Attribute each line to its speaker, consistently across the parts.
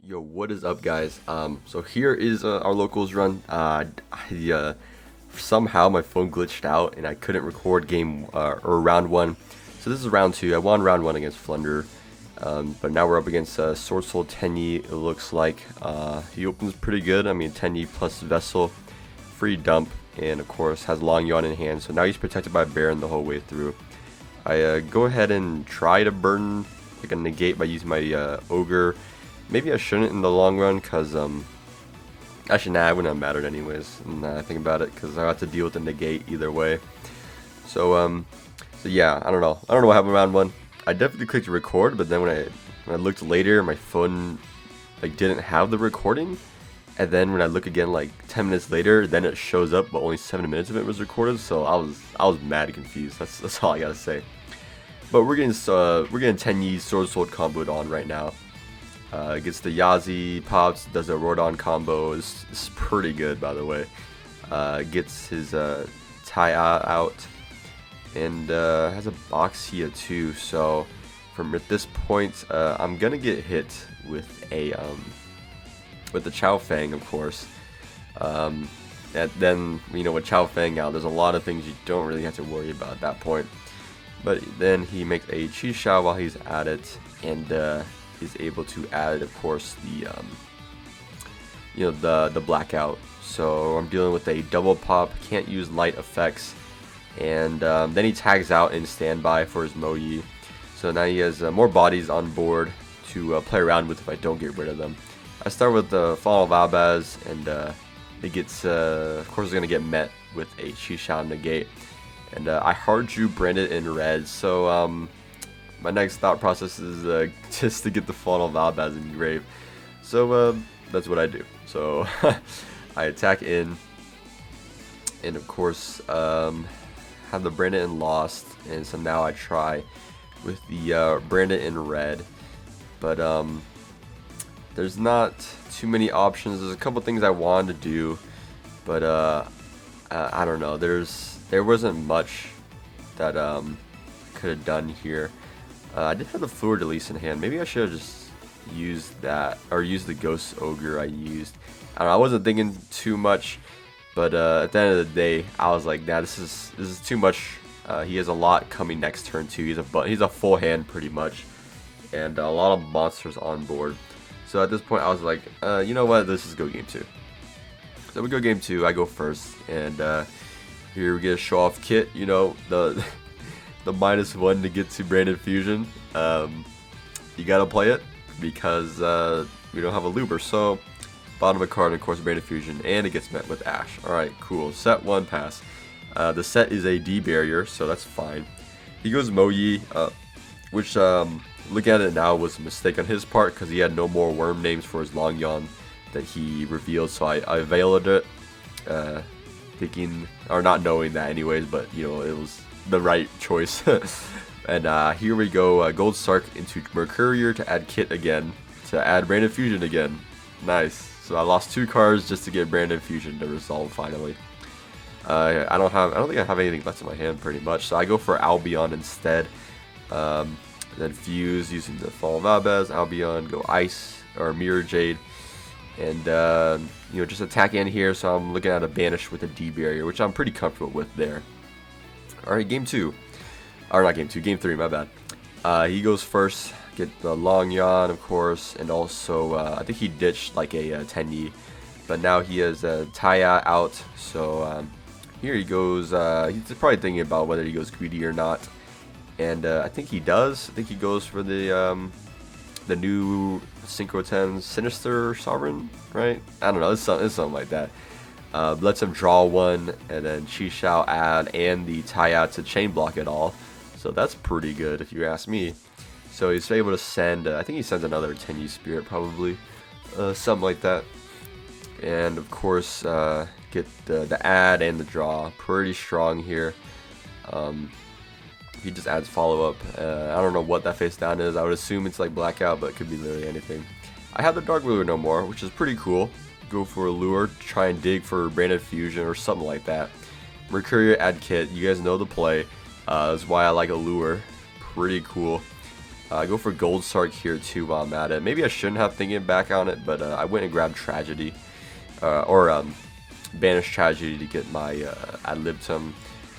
Speaker 1: Yo, what is up, guys? So here is our locals run. Somehow my phone glitched out and I couldn't record game or round one. So this is round two. I won round one against Flunder, but now we're up against Sword Soul Tenyi. It looks like he opens pretty good. I mean, Tenyi plus Vessel, free dump, and of course has Long Yawn in hand. So now he's protected by Baron the whole way through. I go ahead and try to burn like a negate by using my Ogre. Maybe I shouldn't in the long run, because, actually, nah, it wouldn't have mattered anyways, now I think about it, because I have to deal with the negate either way. So yeah, I don't know what happened round one. I definitely clicked record, but then when I looked later, my phone, like, didn't have the recording, and then when I look again, like, 10 minutes later, then it shows up, but only 7 minutes of it was recorded, so I was mad confused, that's all I gotta say. But we're getting Tenyi's Sword Sword comboed on right now. Gets the Yazi, pops, does a Rodon combo, is pretty good, by the way. Gets his Taya out, and has a Boxia too, so from at this point, I'm gonna get hit with the Chao Fang, of course. And then, with Chao Fang out, there's a lot of things you don't really have to worry about at that point. But then he makes a Chi Shao while he's at it, and is able to add, of course, the blackout. So I'm dealing with a double pop, can't use light effects, and then he tags out in standby for his Moyi. So now he has more bodies on board to play around with if I don't get rid of them. I start with the Fall of Albaz, and it gets, of course, it's gonna get met with a Chi Shao negate, and I hard drew Branded in red. So my next thought process is just to get the Funnel of Albaz in grave. So that's what I do. So I attack in, and of course have the Brandon in lost, and so now I try with the Brandon in red. But there's not too many options. There's a couple things I wanted to do, but I don't know. There wasn't much that could have done here. I did have the Fluid Release in hand. Maybe I should have just used that, or used the Ghost Ogre I used. I don't know, I wasn't thinking too much, but at the end of the day, I was like, nah, this is too much. He has a lot coming next turn too. He's a full hand pretty much, and a lot of monsters on board. So at this point, I was like, you know what? Let's just go game two. So we go game two. I go first, and here we get a show off kit. The -1 to get to Branded Fusion. You gotta play it because we don't have a Luber. So bottom of a card, of course, Branded Fusion, and it gets met with Ash. Alright, cool. Set 1 pass. The set is a D barrier, so that's fine. He goes Moyi, which looking at it now was a mistake on his part because he had no more worm names for his Long Yawn that he revealed, so I availed it, thinking, or not knowing that anyways, but it was the right choice. And here we go, Gold Sark into Mercurier to add Kit again, to add Branded Fusion again. Nice. So I lost 2 cards just to get Branded Fusion to resolve finally. I don't think I have anything left in my hand pretty much, so I go for Albion instead. Then Fuse using the Fall of Albaz, Albion, go Ice or Mirror Jade, and just attack in here. So I'm looking at a Banish with a D barrier, which I'm pretty comfortable with there. Alright, game 2. Or not game 2, game 3, my bad. He goes first, get the Long Yawn, of course, and also, I think he ditched like a Tenyi, but now he has Taya out, so here he goes. He's probably thinking about whether he goes greedy or not, and I think he does. I think he goes for the new Synchro 10 Sinister Sovereign, right? I don't know, it's something like that. Lets him draw 1, and then Chi Shao add, and the Taya to chain block it all. So that's pretty good if you ask me. So he's able to send, I think he sends another Tenyi Spirit probably, something like that. And of course, get the add and the draw, pretty strong here. He just adds follow up. I don't know what that face down is. I would assume it's like blackout, but it could be literally anything. I have the Dark Lure no more, which is pretty cool. Go for a lure, try and dig for Branded Fusion or something like that. Mercurier add Kit, you guys know the play. That's why I like a lure. Pretty cool. I go for Gold Sark here too while I'm at it. Maybe I shouldn't have thinking back on it, but I went and grabbed Tragedy, or Banish Tragedy to get my Ad Libitum.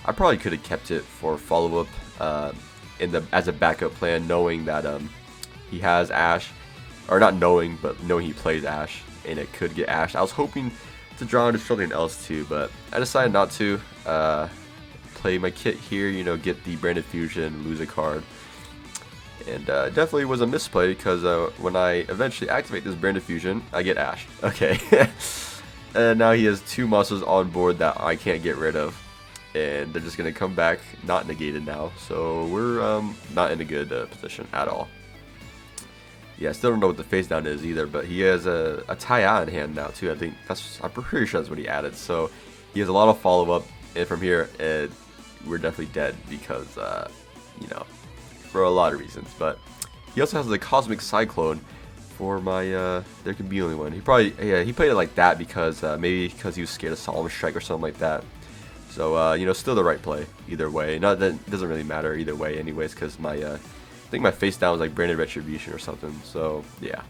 Speaker 1: I probably could have kept it for follow-up as a backup plan, knowing that he has Ash, or not knowing, but knowing he plays Ash, and it could get Ash. I was hoping to draw into something else too, but I decided not to. Play my kit here, you know, get the Branded Fusion, lose a card. And definitely was a misplay because when I eventually activate this Branded Fusion, I get Ash. Okay. And now he has 2 monsters on board that I can't get rid of. And they're just going to come back, not negated now. So we're not in a good position at all. Yeah, I still don't know what the face down is either, but he has a Taya in hand now too. I'm pretty sure that's what he added. So he has a lot of follow-up, and from here, we're definitely dead because, you know, for a lot of reasons. But he also has the Cosmic Cyclone for my, there can be only one. He probably, yeah, he played it like that because, maybe because he was scared of Solemn Strike or something like that. So, you know, still the right play either way. Not that it doesn't really matter either way anyways, because my, I think my face down was like Branded Retribution or something. So, yeah.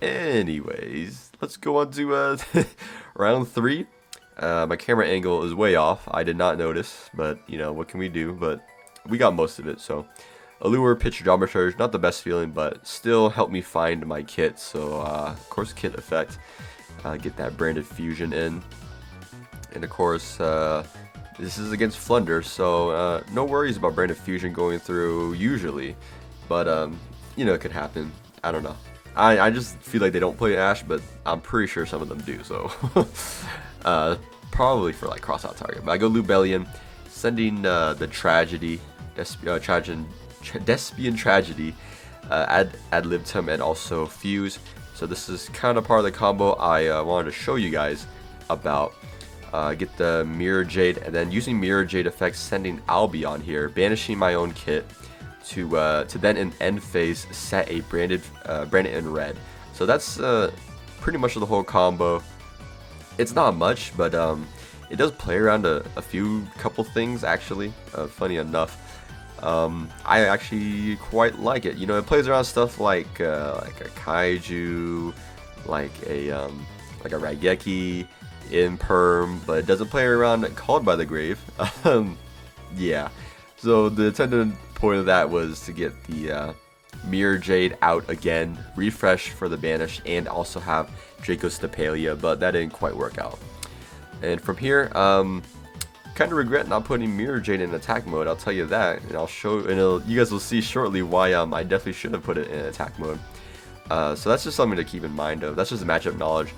Speaker 1: Anyways, let's go on to, round 3. My camera angle is way off. I did not notice, but you know, what can we do? But we got most of it. So Allure, Pitch, Drama Charge, not the best feeling, but still helped me find my kit. So of course, kit effect, get that Branded Fusion in, and of course this is against Flunder, so no worries about Branded Fusion going through usually, but you know, it could happen. I don't know. I just feel like they don't play Ash, but I'm pretty sure some of them do. So. Probably for like cross-out target, but I go Lubellion, sending the Tragedy, Despian Tragedy, Ad Libitum, and also Fuse. So this is kind of part of the combo I wanted to show you guys about. Get the Mirror Jade, and then using Mirror Jade effects, sending Albion here, banishing my own kit to then in end phase set a branded in red. So that's pretty much the whole combo. It's not much, but it does play around a couple things actually. Funny enough, I actually quite like it. You know, it plays around stuff like a Kaiju, like a Raigeki, Imperm, but it doesn't play around Called by the Grave. Yeah. So the intended point of that was to get the Mirror Jade out again, refresh for the banish, and also have Draco's Stapelia, but that didn't quite work out. And from here, kind of regret not putting Mirror Jade in attack mode, I'll tell you that, and I'll show, and you guys will see shortly why I definitely should have put it in attack mode. So that's just something to keep in mind of. That's just matchup knowledge,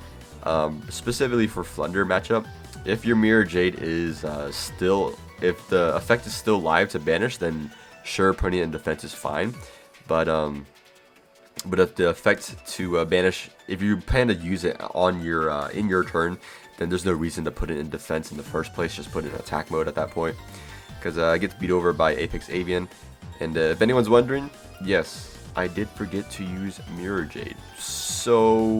Speaker 1: specifically for Flunder matchup. If your Mirror Jade is if the effect is still live to banish, then sure, putting it in defense is fine. But if the effect to banish, if you plan to use it on your in your turn, then there's no reason to put it in defense in the first place. Just put it in attack mode at that point, because I get beat over by Apex Avian. And if anyone's wondering, yes, I did forget to use Mirror Jade. So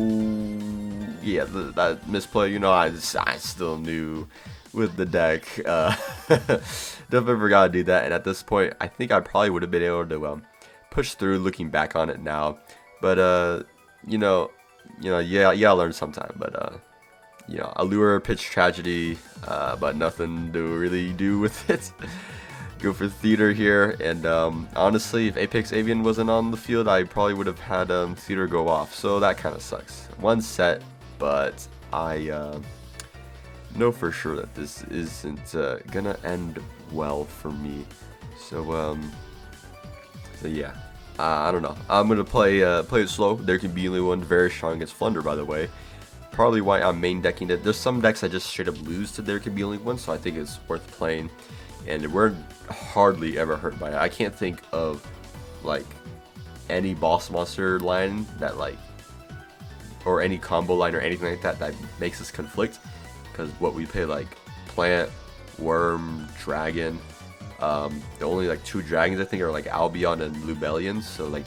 Speaker 1: yeah, that misplay, you know, I still knew with the deck. Definitely forgot to do that. And at this point, I think I probably would have been able to push through looking back on it now. But yeah, I learned sometime. But you know, Allure, Pitch, Tragedy, but nothing to really do with it. Go for Theater here, and honestly, if Apex Avian wasn't on the field, I probably would have had Theater go off. So that kind of sucks. One set, but I know for sure that this isn't gonna end well for me. So yeah, I don't know. I'm gonna play it slow. There can be only one very strong against Flunder, by the way. Probably why I'm main decking it. There's some decks I just straight up lose to There Can Be Only One, so I think it's worth playing. And we're hardly ever hurt by it. I can't think of like any boss monster line that or any combo line or anything like that that makes us conflict. Because what we play like Plant, Worm, Dragon. The only like 2 dragons I think are like Albion and Lubellion. So like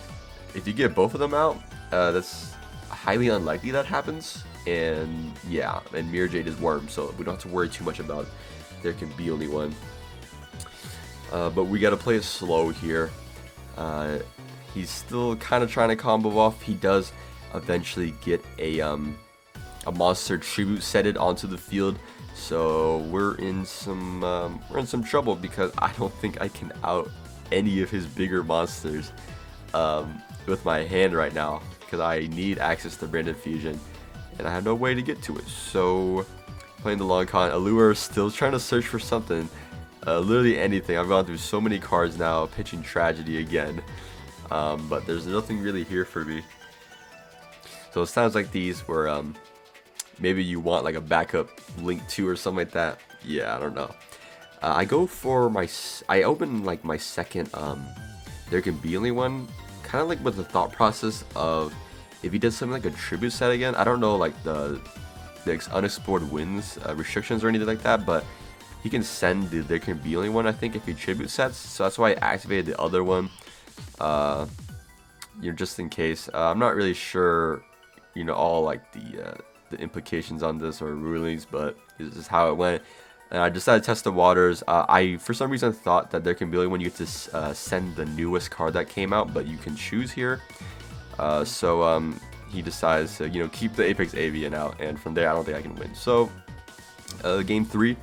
Speaker 1: if you get both of them out, that's highly unlikely that happens. And yeah, and Mirror Jade is Worm, so we don't have to worry too much about There Can Be Only One. But we gotta play it slow here. He's still kind of trying to combo off. He does eventually get a monster tribute setted onto the field, so we're in some trouble because I don't think I can out any of his bigger monsters with my hand right now, because I need access to Branded Fusion and I have no way to get to it. So playing the long con, Allure still trying to search for something, literally anything. I've gone through so many cards now, pitching Tragedy again, but there's nothing really here for me. So it sounds like these were maybe you want like a backup Link 2 or something like that. Yeah, I don't know. I go for I open like my second There Can Be Only one, kind of like with the thought process of if he does something like a tribute set again. I don't know like the unexplored winds restrictions or anything like that, but he can send the There Can Be Only one, I think, if he tribute sets. So that's why I activated the other one, you know, just in case. I'm not really sure, you know, all like the implications on this or rulings, but this is how it went. And I decided to test the waters. I for some reason thought that There Can Be Only when you get to send the newest card that came out, but you can choose here. So he decides to, you know, keep the Apex Avian out, and from there I don't think I can win. So game 3,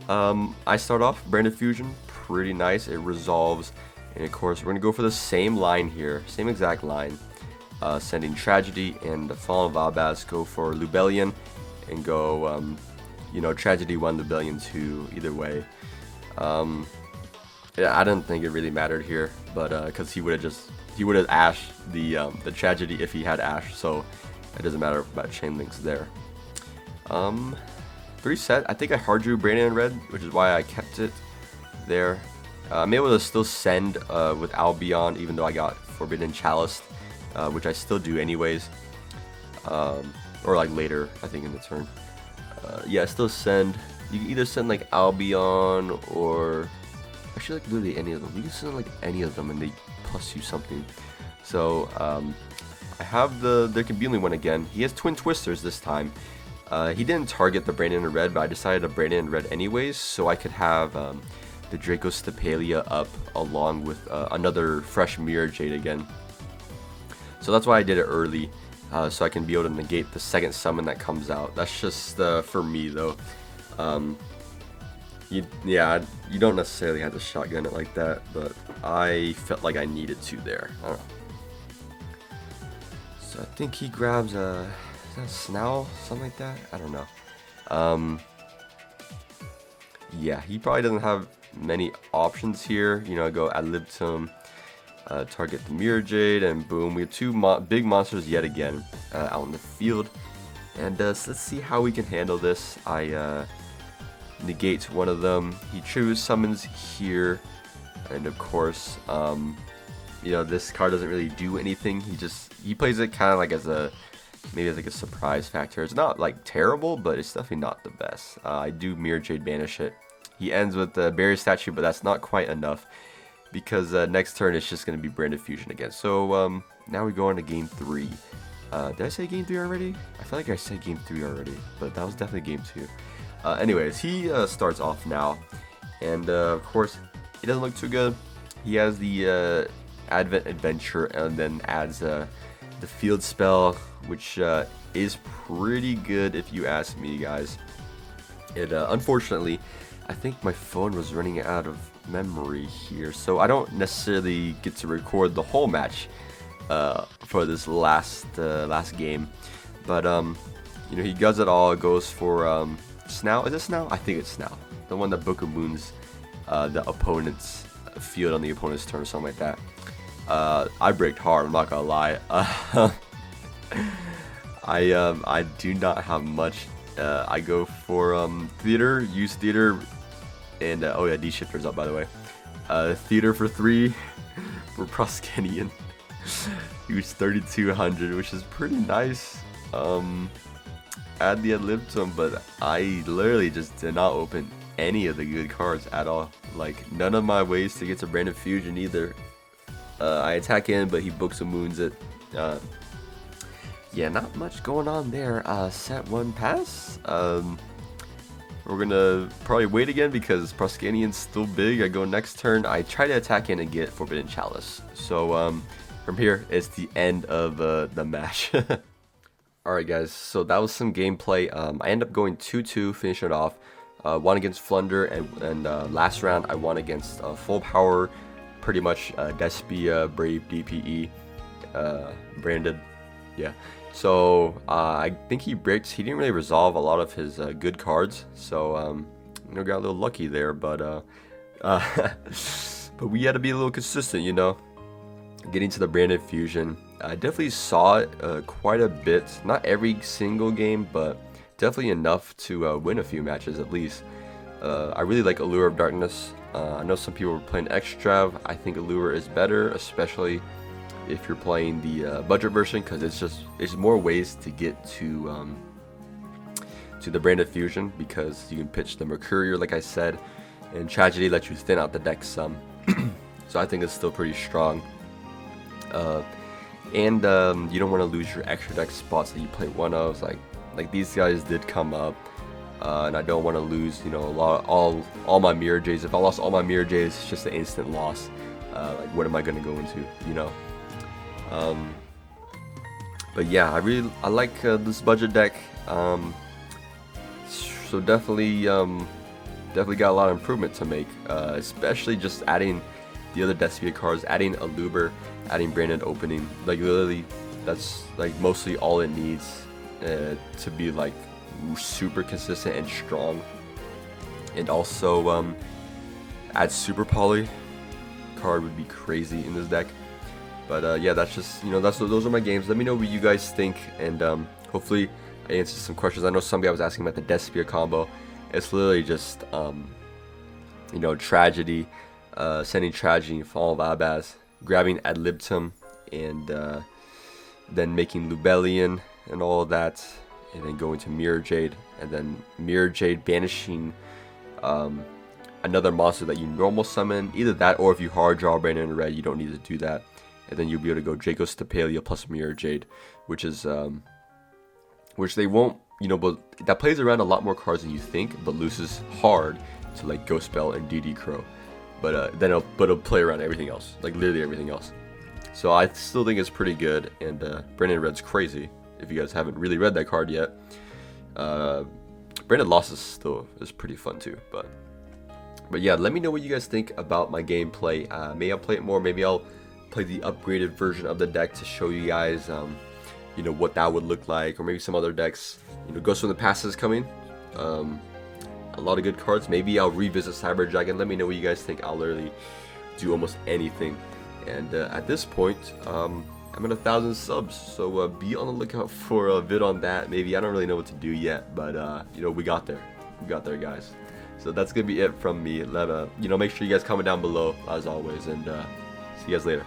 Speaker 1: I start off Branded Fusion, pretty nice. It resolves, and of course we're gonna go for the same line here, same exact line. Sending Tragedy, and the Fallen of Albaz go for Lubellion, and go, you know, Tragedy 1, Lubellion 2, either way. Yeah, I didn't think it really mattered here, but because he would have ashed the Tragedy if he had Ash, so it doesn't matter about chain links there. 3 set, I think I hard drew Brandon in red, which is why I kept it there. I'm able to still send with Albion, even though I got Forbidden Chalice, which I still do anyways, or like later, I think, in the turn. Yeah, still send. You can either send like Albion or actually like literally any of them. You can send like any of them and they plus you something. So I have the There Can Be Only one again. He has Twin Twisters this time. He didn't target the Brandon in red, but I decided to Brandon in red anyways, so I could have the Draco Stapelia up along with another fresh Mirror Jade again. So that's why I did it early, so I can be able to negate the second summon that comes out. That's just for me though. Yeah, you don't necessarily have to shotgun it like that, but I felt like I needed to there. I don't know. So I think he grabs is that a Snarl, something like that? I don't know. Yeah, he probably doesn't have many options here. You know, go Ad Libitum, target the Mirror Jade, and boom, we have 2 big monsters yet again out in the field. And so let's see how we can handle this. I negate one of them. He tribute summons here, and of course, you know, this card doesn't really do anything. He plays it kind of like as maybe as like a surprise factor. It's not like terrible, but it's definitely not the best. I do Mirror Jade banish it. He ends with the Barrier Statue, but that's not quite enough, because next turn it's just going to be Branded Fusion again. So now we go on to game 3. Did I say game 3 already? I feel like I said game 3 already, but that was definitely game 2. Anyways, he starts off now, and of course he doesn't look too good. He has the Advent Adventure, and then adds the field spell, which is pretty good if you ask me, guys. It unfortunately, I think my phone was running out of memory here, so I don't necessarily get to record the whole match for this last game. But you know, he does it all. Goes for Snarl. Is it Snarl? I think it's Snarl, the one that Book of Moons the opponent's field on the opponent's turn or something like that. I braked hard, I'm not gonna lie. I do not have much. I go for Theater, use Theater, and oh yeah, D-Shifter's up, by the way. Theater for 3 for Proskenian. Use 3200, which is pretty nice. Add the Ad Libitum, but I literally just did not open any of the good cards at all. Like, none of my ways to get to Branded Fusion either. I attack in, but he Books of Moons it. Yeah, not much going on there. Set 1 pass. We're gonna probably wait again because Proskenian's still big. I go next turn. I try to attack in and get Forbidden Chalice. So from here, it's the end of the match. Alright guys, so that was some gameplay. I ended up going 2-2, finishing it off. Won against Flunder, and last round I won against Full Power, pretty much Despia, Brave, DPE, Branded. Yeah. So I think he didn't really resolve a lot of his good cards, so you know, got a little lucky there, but but we had to be a little consistent, you know. Getting to the Branded Fusion, I definitely saw it quite a bit, not every single game, but definitely enough to win a few matches at least. I really like Allure of Darkness. I know some people were playing Extrav. I think Allure is better, especially if you're playing the budget version, because it's more ways to get to the Branded Fusion, because you can pitch the Mercurial, like I said, and Tragedy lets you thin out the deck some. So I think it's still pretty strong. And you don't want to lose your extra deck spots that you play one of. Like these guys did come up, and I don't want to lose, you know, all my Mirror Jays. If I lost all my Mirror Jays, it's just an instant loss. Like what am I going to go into, you know? But yeah, I like this budget deck. So definitely got a lot of improvement to make, especially just adding the other Despia cards, adding Aluber, adding Branded Opening. Like literally, that's like mostly all it needs to be like super consistent and strong. And also add Super Poly card would be crazy in this deck. But yeah, that's just, you know, those are my games. Let me know what you guys think, and hopefully I answered some questions. I know some guy was asking about the Despia combo. It's literally just you know, Tragedy, sending Tragedy, Fall of Albaz, grabbing Ad Libitum, and then making Lubellion and all of that, and then going to Mirror Jade, and then Mirror Jade banishing another monster that you normal summon. Either that, or if you hard draw Branded in red, you don't need to do that. And then you'll be able to go Draco Stapelia plus Mirror Jade, which is which they won't, you know, but that plays around a lot more cards than you think, but loses hard to like Ghost Bell and DD Crow. But then it'll play around everything else, like literally everything else. So I still think it's pretty good, and Branded Red's crazy. If you guys haven't really read that card yet, Branded Losses still is pretty fun too. But yeah, let me know what you guys think about my gameplay. Maybe I'll play it more. Maybe I'll play the upgraded version of the deck to show you guys, you know, what that would look like, or maybe some other decks. You know, Ghost from the Past is coming. A lot of good cards. Maybe I'll revisit Cyber Dragon. Let me know what you guys think. I'll literally do almost anything. And at this point, I'm at 1,000 subs, so be on the lookout for a vid on that. Maybe, I don't really know what to do yet, but you know, we got there, guys. So that's gonna be it from me. You know, make sure you guys comment down below as always, and see you guys later.